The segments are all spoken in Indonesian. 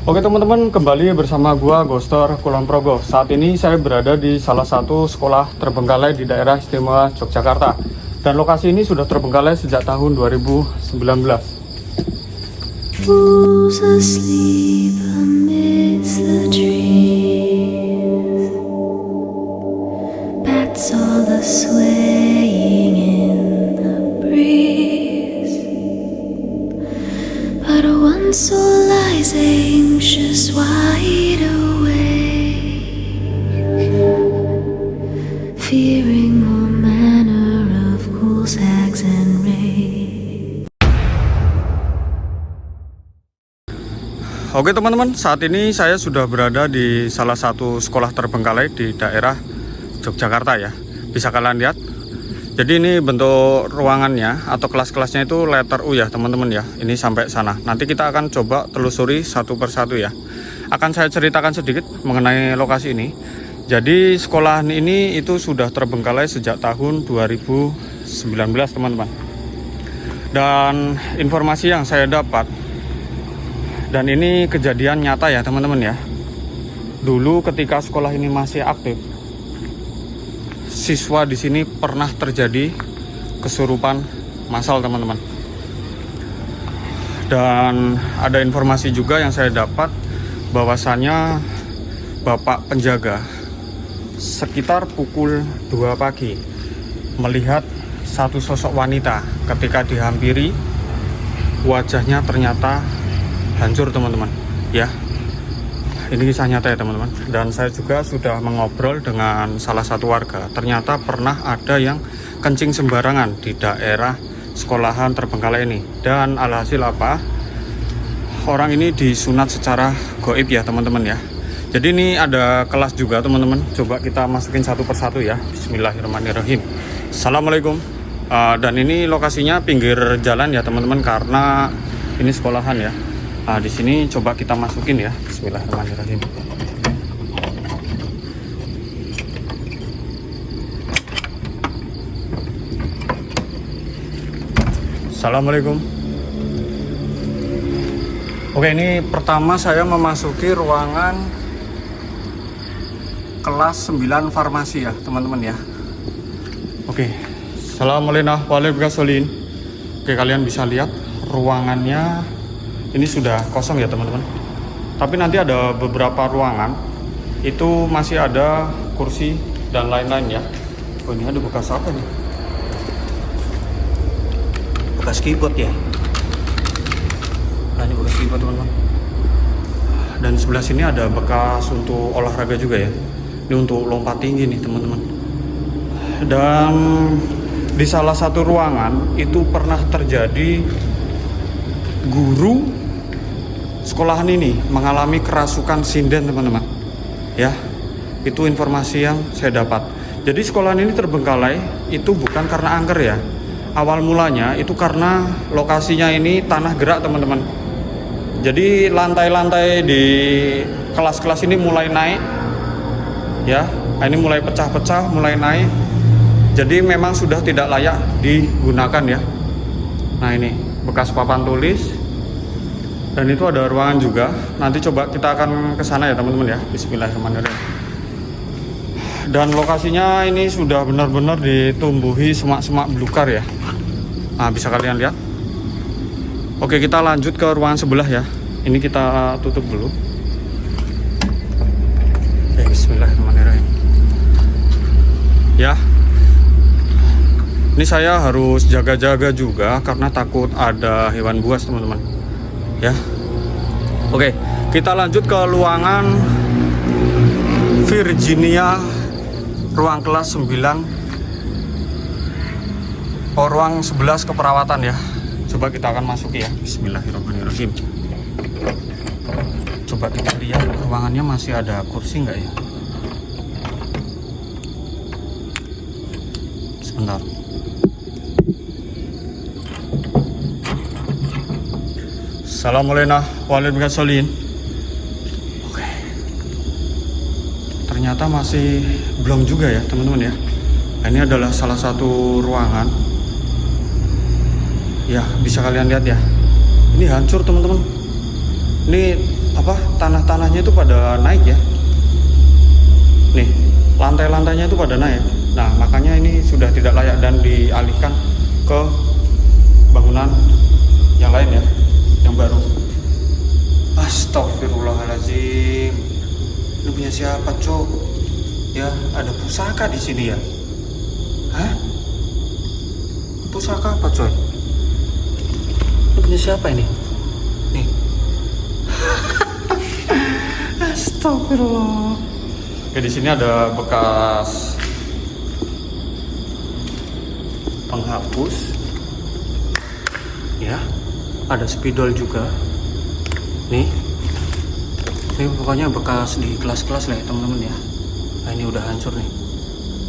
Oke teman-teman, kembali bersama gua Ghoster Kulon Progo. Saat ini saya berada di salah satu sekolah terbengkalai di daerah istimewa Yogyakarta. Dan lokasi ini sudah terbengkalai sejak tahun 2019. Who's asleep amidst the trees? Bats all the swaying in the breeze. But one soul lies anxious, wide awake, fearing all manner of ghouls, hags, and wraiths. Oke teman-teman, saat ini saya sudah berada di salah satu sekolah terbengkalai di daerah Yogyakarta ya. Bisa kalian lihat. Jadi ini bentuk ruangannya atau kelas-kelasnya itu letter U ya teman-teman ya. Ini sampai sana. Nanti kita akan coba telusuri satu persatu ya. Akan saya ceritakan sedikit mengenai lokasi ini. Jadi sekolah ini itu sudah terbengkalai sejak tahun 2019 teman-teman. Dan informasi yang saya dapat, dan ini kejadian nyata ya teman-teman ya. Dulu ketika sekolah ini masih aktif, siswa di sini pernah terjadi kesurupan massal teman-teman. Dan ada informasi juga yang saya dapat bahwasannya Bapak penjaga sekitar pukul 2 pagi melihat satu sosok wanita ketika dihampiri, wajahnya ternyata hancur teman-teman ya. Ini kisah nyata ya teman-teman. Dan saya juga sudah mengobrol dengan salah satu warga. Ternyata pernah ada yang kencing sembarangan di daerah sekolahan terbengkalai ini. Dan alhasil apa? Orang ini disunat secara gaib ya teman-teman ya. Jadi ini ada kelas juga teman-teman. Coba kita masukin satu persatu ya. Bismillahirrahmanirrahim. Assalamualaikum. Dan ini lokasinya pinggir jalan ya teman-teman, karena ini sekolahan ya. Nah, di sini coba kita masukin ya. Bismillahirrahmanirrahim. Assalamualaikum. Oke, ini pertama saya memasuki ruangan kelas 9 farmasi ya, teman-teman ya. Oke. Assalamualaikum warahmatullahi wabarakatuh. Oke, kalian bisa lihat ruangannya ini sudah kosong ya teman-teman. Tapi nanti ada beberapa ruangan itu masih ada kursi dan lain-lain ya. Oh, ini ada bekas apa nih? Bekas keyboard ya. Nah, ini bekas keyboard teman-teman. Dan sebelah sini ada bekas untuk olahraga juga ya. Ini untuk lompat tinggi nih teman-teman. Dan di salah satu ruangan itu pernah terjadi guru sekolahan ini mengalami kerasukan sinden teman-teman ya. Itu informasi yang saya dapat. Jadi sekolahan ini terbengkalai itu bukan karena angker ya. Awal mulanya itu karena lokasinya ini tanah gerak teman-teman. Jadi lantai-lantai di kelas-kelas ini mulai naik ya. Ini mulai pecah-pecah, mulai naik. Jadi memang sudah tidak layak digunakan ya. Nah, ini bekas papan tulis. Dan itu ada ruangan juga. Nanti coba kita akan ke sana ya teman-teman ya. Bismillahirrahmanirrahim. Dan lokasinya ini sudah benar-benar ditumbuhi semak-semak belukar ya. Nah, bisa kalian lihat. Oke, kita lanjut ke ruangan sebelah ya. Ini kita tutup dulu. Oke, bismillahirrahmanirrahim. Ya. Ini saya harus jaga-jaga juga karena takut ada hewan buas teman-teman. Ya. Oke, kita lanjut ke ruangan Virginia, ruang kelas 9. Ruang 11 keperawatan ya. Coba kita akan masuk ya. Bismillahirrahmanirrahim. Coba kita lihat ruangannya masih ada kursi nggak ya? Sebentar. Assalamualaikum warahmatullahi wabarakatuh. Oke. Ternyata masih belum juga ya teman-teman ya. Ini adalah salah satu ruangan. Ya, bisa kalian lihat ya. Ini hancur teman-teman. Ini tanah-tanahnya itu pada naik ya. Nih, lantai-lantainya itu pada naik. Nah, makanya ini sudah tidak layak dan dialihkan ke bangunan yang lain ya, yang baru. Astagfirullahaladzim. Ini punya siapa, Cok? Ya, ada pusaka di sini ya. Hah? Pusaka apa, coy? Ini punya siapa ini? Nih. Astagfirullah. Oke, di sini ada bekas penghapus. Ya. Ada spidol juga. Nih. Ini pokoknya bekas di kelas-kelas lah ya, teman-teman ya. Nah, ini udah hancur nih.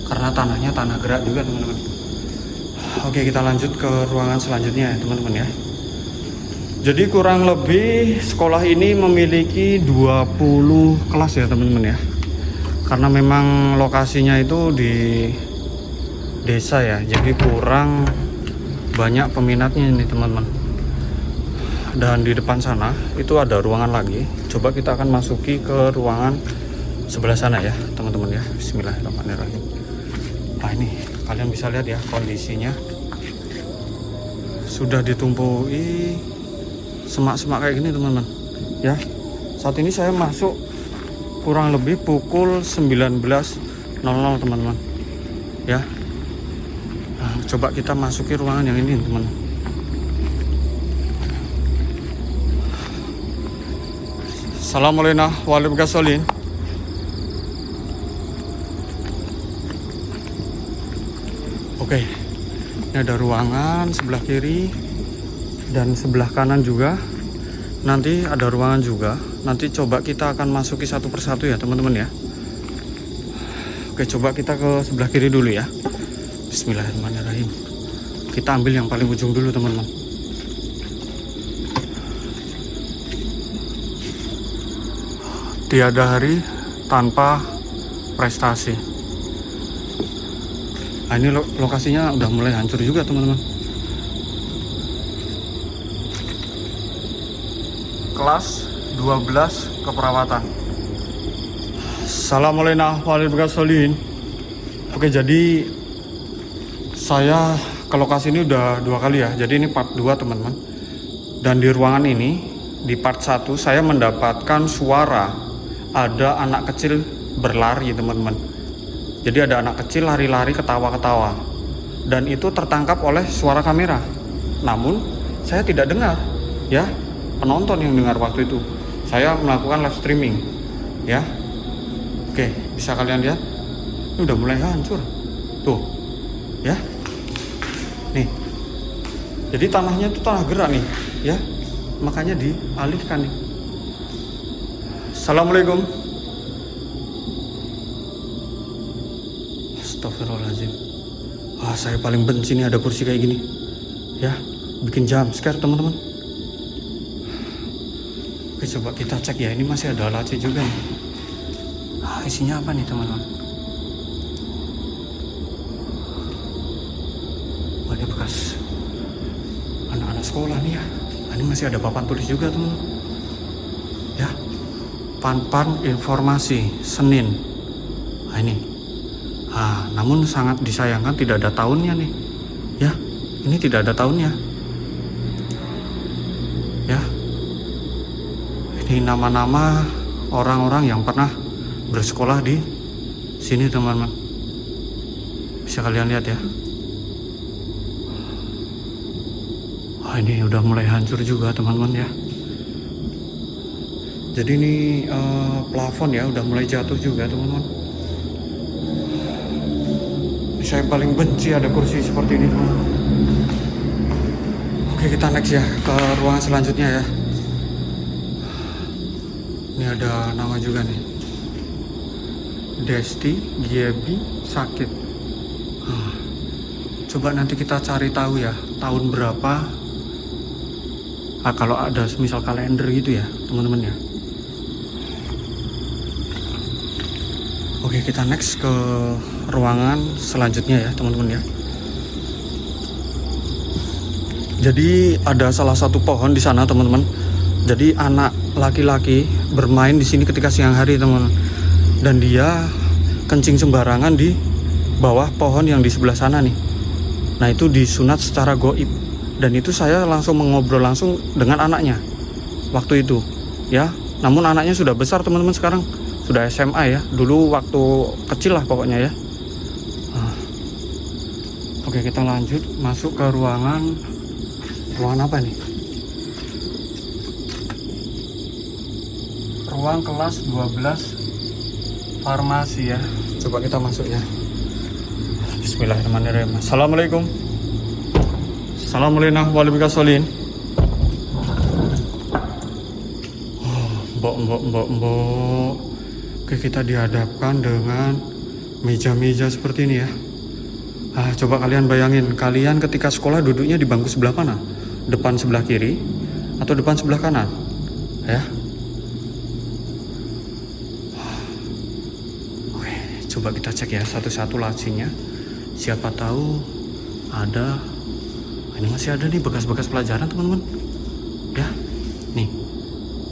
Karena tanahnya tanah gerak juga, teman-teman. Oke, kita lanjut ke ruangan selanjutnya ya, teman-teman ya. Jadi kurang lebih sekolah ini memiliki 20 kelas ya, teman-teman ya. Karena memang lokasinya itu di desa ya, jadi kurang banyak peminatnya ini, teman-teman. Dan di depan sana itu ada ruangan lagi. Coba kita akan masuki ke ruangan sebelah sana ya, teman-teman ya. Bismillahirrahmanirrahim. Nah, ini kalian bisa lihat ya kondisinya. Sudah ditumpuki semak-semak kayak gini, teman-teman. Ya. Saat ini saya masuk kurang lebih pukul 19.00, teman-teman. Ya. Nah, coba kita masuki ruangan yang ini, teman-teman. Assalamualaikum warahmatullahi wabarakatuh. Oke, ini ada ruangan sebelah kiri dan sebelah kanan juga. Nanti ada ruangan juga. Nanti coba kita akan masuki satu persatu ya, teman-teman ya. Oke, coba kita ke sebelah kiri dulu ya. Bismillahirrahmanirrahim. Kita ambil yang paling ujung dulu, teman-teman. Tiada hari tanpa prestasi. Nah, ini lokasinya udah mulai hancur juga, teman-teman. Kelas 12 keperawatan. Assalamualaikum warahmatullahi wabarakatuh. Oke, jadi saya ke lokasi ini udah 2 kali ya. Jadi ini part 2, teman-teman. Dan di ruangan ini, di part 1 saya mendapatkan suara ada anak kecil berlari, teman-teman. Jadi ada anak kecil lari-lari ketawa-ketawa. Dan itu tertangkap oleh suara kamera. Namun saya tidak dengar ya. Penonton yang dengar waktu itu. Saya melakukan live streaming ya. Oke, bisa kalian lihat. Ini udah mulai hancur. Tuh. Ya. Nih. Jadi tanahnya itu tanah gerak nih, ya. Makanya dialihkan nih. Assalamualaikum. Astagfirullahaladzim. Wah, saya paling benci nih ada kursi kayak gini. Ya, bikin jump scare, teman-teman. Oke, coba kita cek ya. Ini masih ada laci juga nih. Isinya apa nih, teman-teman? Wah, ini bekas anak-anak sekolah nih ya. Ini masih ada papan tulis juga, teman-teman. Ya, Panpan informasi Senin. Nah, ini. Namun sangat disayangkan tidak ada tahunnya nih. Ya, ini tidak ada tahunnya. Ya. Ini nama-nama orang-orang yang pernah bersekolah di sini, teman-teman. Bisa kalian lihat ya. Ini udah mulai hancur juga, teman-teman ya. Jadi ini plafon ya udah mulai jatuh juga, teman-teman. Saya paling benci ada kursi seperti ini, teman-teman. Oke, kita next ya ke ruangan selanjutnya ya. Ini ada nama juga nih. Desti Giebi sakit. Coba nanti kita cari tahu ya tahun berapa. Kalau ada misal kalender gitu ya, teman-teman ya. Oke, kita next ke ruangan selanjutnya ya, teman-teman ya. Jadi ada salah satu pohon di sana, teman-teman. Jadi anak laki-laki bermain di sini ketika siang hari, teman. Dan dia kencing sembarangan di bawah pohon yang di sebelah sana nih. Nah, itu disunat secara goib. Dan itu saya langsung mengobrol langsung dengan anaknya waktu itu, ya. Namun anaknya sudah besar, teman-teman, sekarang sudah SMA ya. Dulu waktu kecil lah pokoknya ya. Oke, kita lanjut masuk ke ruangan apa nih? Ruang kelas 12 farmasi ya. Coba kita masuk ya. Bismillahirrahmanirrahim. Assalamualaikum. Assalamualaikum warahmatullahi wabarakatuh. Mbok. Oke, kita dihadapkan dengan meja-meja seperti ini ya. Coba kalian bayangin, kalian ketika sekolah duduknya di bangku sebelah mana? Depan sebelah kiri atau depan sebelah kanan? Ya. Oke, coba kita cek ya satu-satu lacinya. Siapa tahu ada. Ini masih ada nih bekas-bekas pelajaran, teman-teman. Ya. Nih.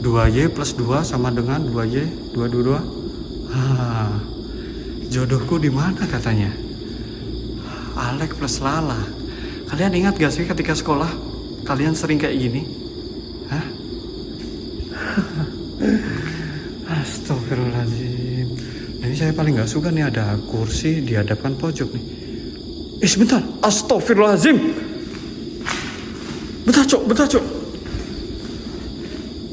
2Y plus 2 sama dengan 2Y 222. Jodohku di mana katanya? Alek plus Lala. Kalian ingat gak sih ketika sekolah kalian sering kayak gini? Hah? Astagfirullahaladzim. Ini saya paling gak suka nih, ada kursi dihadapkan pojok nih. Sebentar. Astagfirullahaladzim. Bentar cok.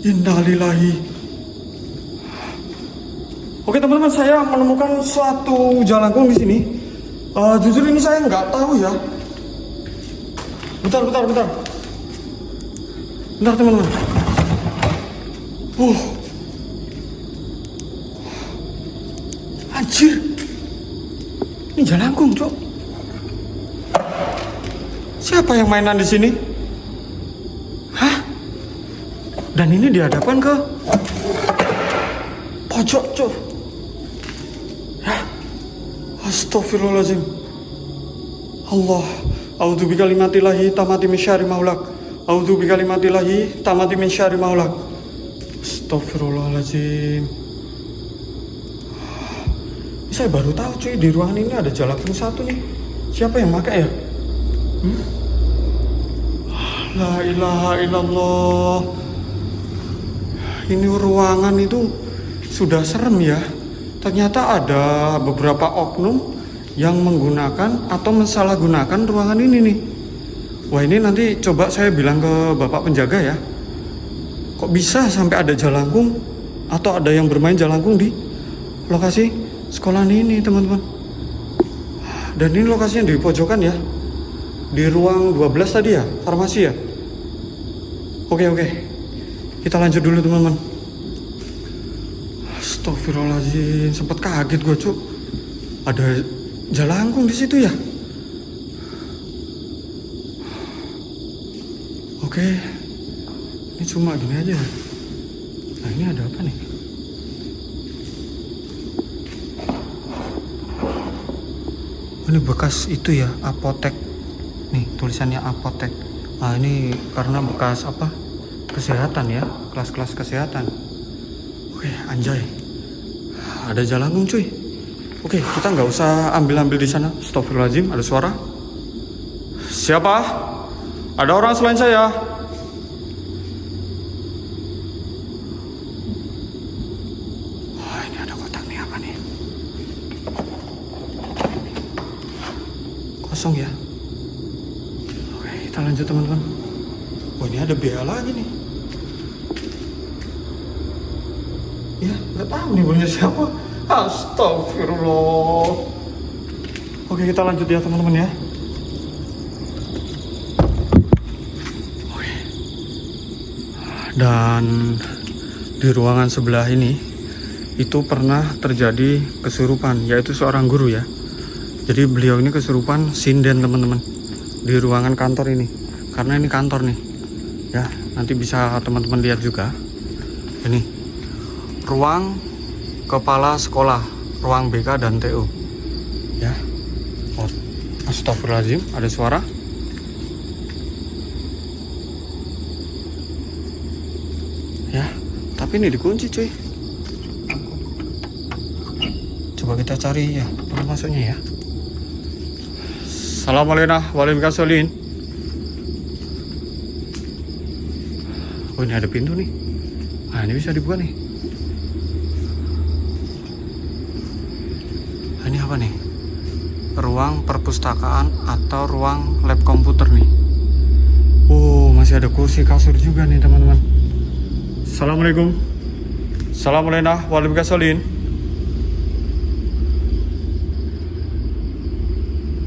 Innalillahi. Oke, teman-teman, saya menemukan suatu jalangkung di sini. Jujur ini saya nggak tahu ya. Bentar, teman-teman. Anjir. Ini jalangkung, cok. Siapa yang mainan di sini? Hah? Dan ini dihadapkan ke pojok, cok. Astagfirullahaladzim. Allah, a'udzu bikalimatillahi tamati min syarri ma khalaq. A'udzu bikalimatillahi tamati min syarri ma khalaq. Astagfirullahaladzim. Saya baru tahu cuy, di ruangan ini ada jalangkung satu nih. Siapa yang pakai ya? La ilaha illallah. Ini ruangan itu sudah serem ya. Ternyata ada beberapa oknum yang menggunakan atau mensalahgunakan ruangan ini nih. Wah, ini nanti coba saya bilang ke bapak penjaga ya. Kok bisa sampai ada jalangkung atau ada yang bermain jalangkung di lokasi sekolah ini, teman-teman. Dan ini lokasinya di pojokan ya. Di ruang 12 tadi ya, farmasi ya. Oke. Kita lanjut dulu, teman-teman. Astagfirullahaladzim, sempat kaget gue, cuk. Ada jalangkung di situ ya. Oke. Ini cuma gini aja. Nah, ini ada apa nih? Ini bekas itu ya, apotek. Nih, tulisannya apotek. Nah, ini karena bekas apa? Kesehatan ya, kelas-kelas kesehatan. Oke, anjay. Ada jalangkung cuy. Oke, kita nggak usah ambil di sana. Astagfirullahaladzim, ada suara. Siapa? Ada orang selain saya? Wah, ini ada kotak nih, apa nih? Kosong ya. Oke, kita lanjut, teman-teman. Oh, ini ada bea lagi nih. Ya, nggak tahu nih punya siapa. Astagfirullah. Oke, kita lanjut ya, teman-teman ya. Oke. Dan di ruangan sebelah ini itu pernah terjadi kesurupan, yaitu seorang guru ya. Jadi beliau ini kesurupan sinden, teman-teman, di ruangan kantor ini. Karena ini kantor nih. Ya, nanti bisa teman-teman lihat juga. Ini ruang kepala sekolah, ruang BK dan TU. Ya. Oh, astagfirullahaladzim, ada suara. Tapi ini dikunci cuy. Coba kita cari ya pintu masuknya ya. Assalamualaikum warahmatullahi. Oh ini ada pintu nih. Nah ini bisa dibuka nih. Nah, ini apa nih? Ruang perpustakaan atau ruang lab komputer nih. Oh masih ada kursi kasur juga nih teman-teman. Assalamualaikum. Assalamualaikum warahmatullahi.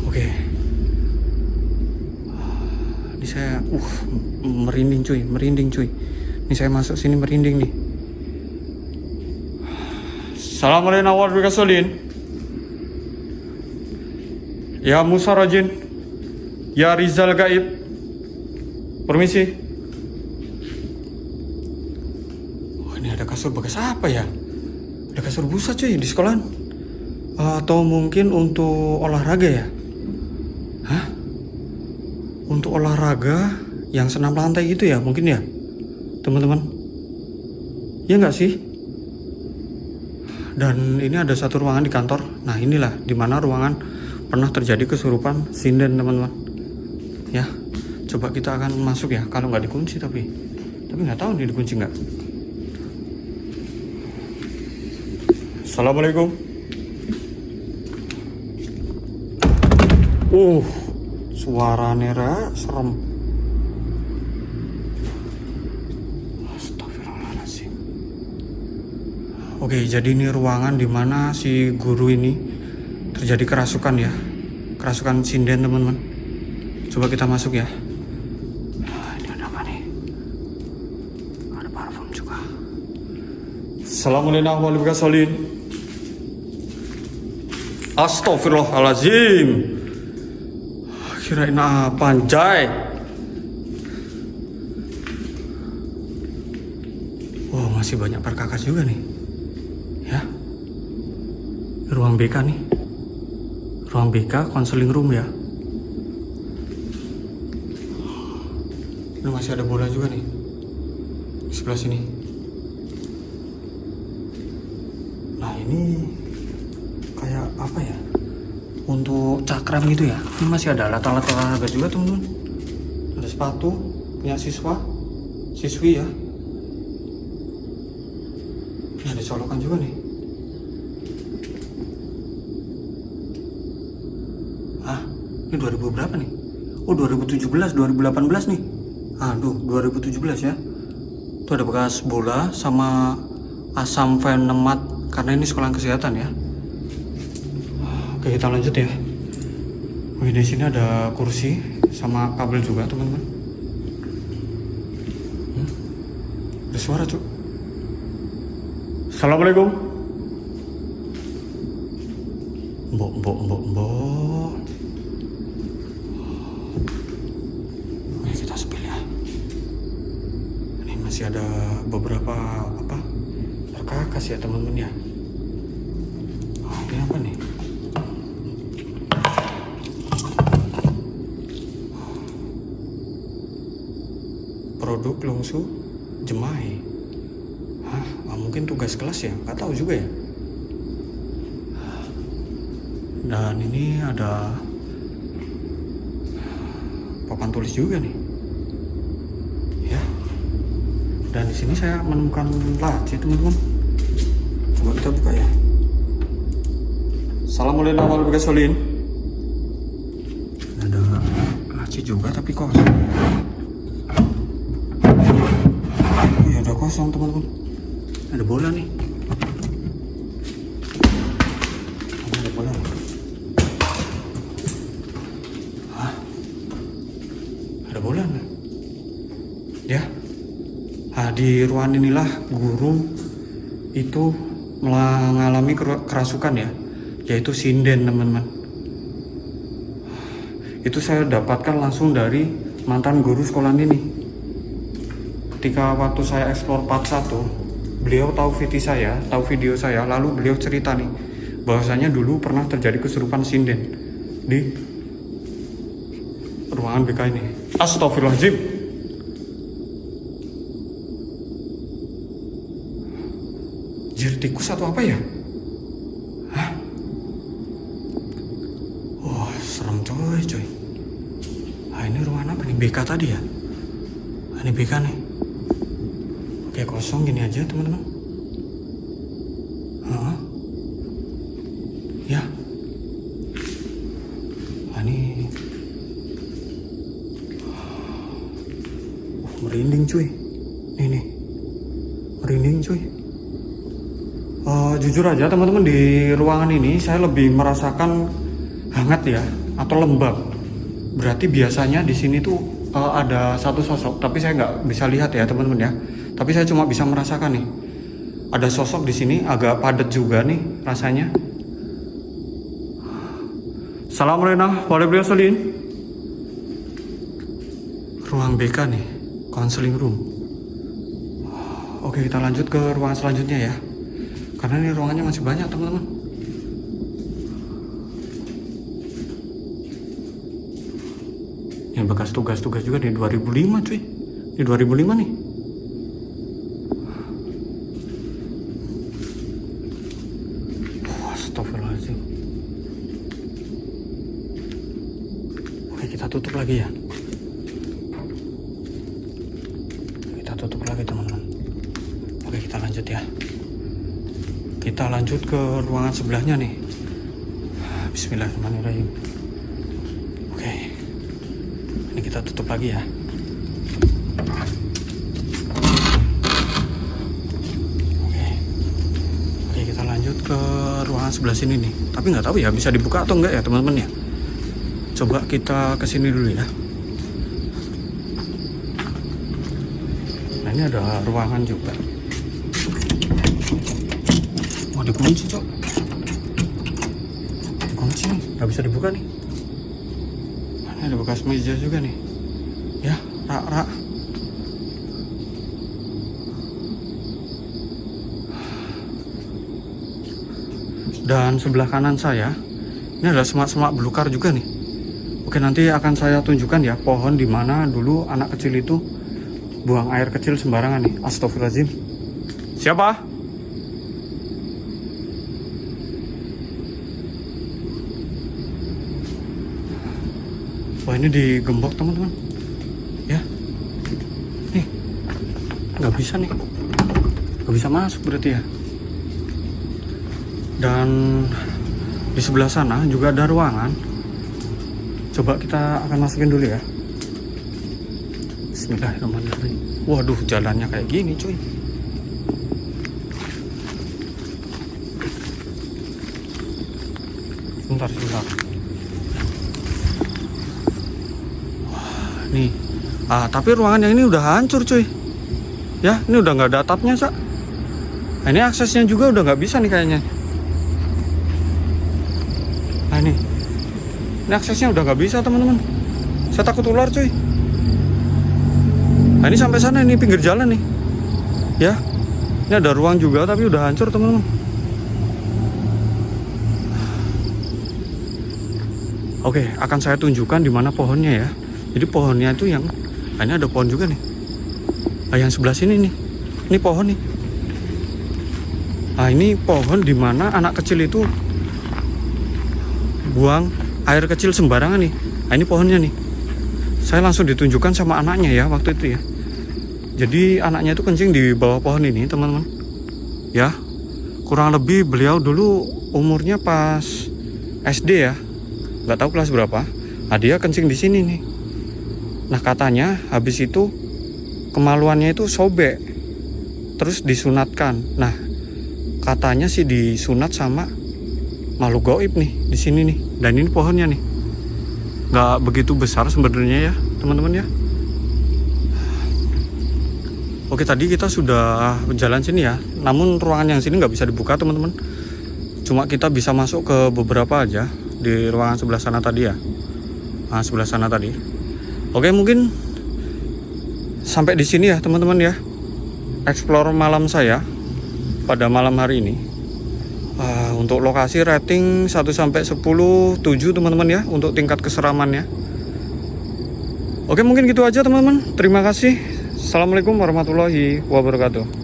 Oke. Ini saya merinding cuy. Ini saya masuk sini merinding nih. Assalamualaikum warahmatullahi. Ya Musa Rajin. Ya Rizal Gaib. Permisi. Oh, ini ada kasur bekas apa ya? Ada kasur busa cuy di sekolahan. Atau mungkin untuk olahraga ya? Hah? Untuk olahraga yang senam lantai gitu ya mungkin ya teman-teman. Ya nggak sih? Dan ini ada satu ruangan di kantor. Nah inilah dimana ruangan pernah terjadi kesurupan sinden teman-teman. Ya coba kita akan masuk ya. Kalau nggak dikunci tapi nggak tahu nih dikunci nggak. Assalamualaikum. Suaranya serem. Astagfirullahaladzim. Oke, jadi ini ruangan dimana si guru ini terjadi kerasukan ya. Kerasukan sinden teman-teman. Coba kita masuk ya. Ini ada apa nih? Ada parfum juga. Assalamualaikum warahmatullahi wabarakatuh. Astagfirullahaladzim. Kirain apa anjay. Wow masih banyak perkakas juga nih. Ya. Ruang BK nih. Ruang BK counseling room ya. Ini masih ada bola juga nih. Di sebelah sini. Nah ini kayak apa ya? Untuk cakram gitu ya. Ini masih ada alat-alat olahraga juga teman-teman. Ada sepatu punya siswi ya. Ini ada colokan juga nih. Ini 2000 berapa nih? Oh 2017, 2018 nih. Aduh 2017 ya. Itu ada bekas bola sama asam venemat karena ini sekolah kesehatan ya. Oke kita lanjut ya. Wih di sini ada kursi sama kabel juga teman-teman. Ada suara cuk. Assalamualaikum. Mbok. Oke kita spill ya. Ini masih ada beberapa perkakas ya teman-teman ya. Ini apa nih? Produk lungsu jemahe. Mungkin tugas kelas ya, nggak tahu juga ya. Dan ini ada papan tulis juga nih, ya. Dan di sini saya menemukan laci teman-teman. Coba kita buka ya. Assalamualaikum warahmatullahi wabarakatuh. Ada laci juga tapi kosong. Kosong teman-teman. Ada bola nih. Ada bola. Ada bola nggak? Ya. Di ruangan inilah guru itu mengalami kerasukan ya, yaitu sinden teman-teman. Itu saya dapatkan langsung dari mantan guru sekolah ini. Ketika waktu saya eksplor part 1, beliau tahu video saya, lalu beliau cerita nih bahwasanya dulu pernah terjadi kesurupan sinden di ruangan BK ini. Astagfirullahaladzim. tikus atau apa ya? Hah? Wah, serem coy. Ah, ini ruangan apa nih? BK tadi ya? Ah, ini BK nih. Oke, kosong gini aja teman-teman. Ya. Ah, ini merinding cuy. Nih. Merinding cuy. Jujur aja teman-teman, di ruangan ini saya lebih merasakan hangat ya, atau lembab. Berarti biasanya di sini tuh ada satu sosok, tapi saya nggak bisa lihat ya teman-teman ya. Tapi saya cuma bisa merasakan nih, ada sosok di sini, agak padat juga nih rasanya. Assalamualaikum warahmatullahi wabarakatuh. Ruang BK nih, counseling room. Oke, kita lanjut ke ruangan selanjutnya ya. Karena ini ruangannya masih banyak teman-teman. Ini bekas tugas-tugas juga nih, 2005 cuy. Ini 2005 nih. Astagfirullahaladzim. Oke, kita tutup lagi ya. Kita tutup lagi teman-teman. Oke, kita lanjut ya. Kita lanjut ke ruangan sebelahnya nih. Bismillahirrahmanirrahim. Oke, ini kita tutup lagi ya. Oke, kita lanjut ke ruangan sebelah sini nih. Tapi nggak tahu ya bisa dibuka atau enggak ya teman-teman ya. Coba kita kesini dulu ya. Nah, ini ada ruangan juga. Dikunci cok, dikunci nih, nggak bisa dibuka nih. Ini ada bekas meja juga nih ya, rak. Dan sebelah kanan saya ini ada semak-semak belukar juga nih. Oke, nanti akan saya tunjukkan ya pohon di mana dulu anak kecil itu buang air kecil sembarangan nih. Astagfirullahaladzim. Siapa? Wah, ini digembok teman-teman ya. Nih, nggak bisa nih, nggak bisa masuk berarti ya. Dan di sebelah sana juga ada ruangan. Coba kita akan masukin dulu ya. Bismillahirrahmanirrahim. Waduh, jalannya kayak gini cuy. Sebentar. Nih, tapi ruangan yang ini udah hancur cuy. Ya, ini udah nggak ada atapnya Sak. Nah, ini aksesnya juga udah nggak bisa nih kayaknya. Nah, ini aksesnya udah nggak bisa teman-teman. Saya takut ular cuy. Nah, ini sampai sana, ini pinggir jalan nih. Ya, ini ada ruang juga tapi udah hancur teman-teman. Oke, akan saya tunjukkan di mana pohonnya ya. Jadi pohonnya itu yang, ini ada pohon juga nih. Nah, yang sebelah sini nih, ini pohon nih. Nah, ini pohon di mana anak kecil itu buang air kecil sembarangan nih. Nah, ini pohonnya nih. Saya langsung ditunjukkan sama anaknya ya waktu itu ya. Jadi anaknya itu kencing di bawah pohon ini teman-teman. Ya, kurang lebih beliau dulu umurnya pas SD ya. Nggak tahu kelas berapa. Nah, dia kencing di sini nih. Nah, katanya habis itu kemaluannya itu sobek, terus disunatkan. Nah, katanya sih disunat sama makhluk gaib nih di sini nih. Dan ini pohonnya nih, nggak begitu besar sebenarnya ya teman-teman ya. Oke, tadi kita sudah berjalan sini ya. Namun ruangan yang sini nggak bisa dibuka teman-teman. Cuma kita bisa masuk ke beberapa aja di ruangan sebelah sana tadi ya. Nah, sebelah sana tadi. Oke, mungkin sampai di sini ya teman-teman ya. Explore malam saya pada malam hari ini. Untuk lokasi rating 1 sampai 10, 7 teman-teman ya untuk tingkat keseramannya. Oke, mungkin gitu aja teman-teman. Terima kasih. Assalamualaikum warahmatullahi wabarakatuh.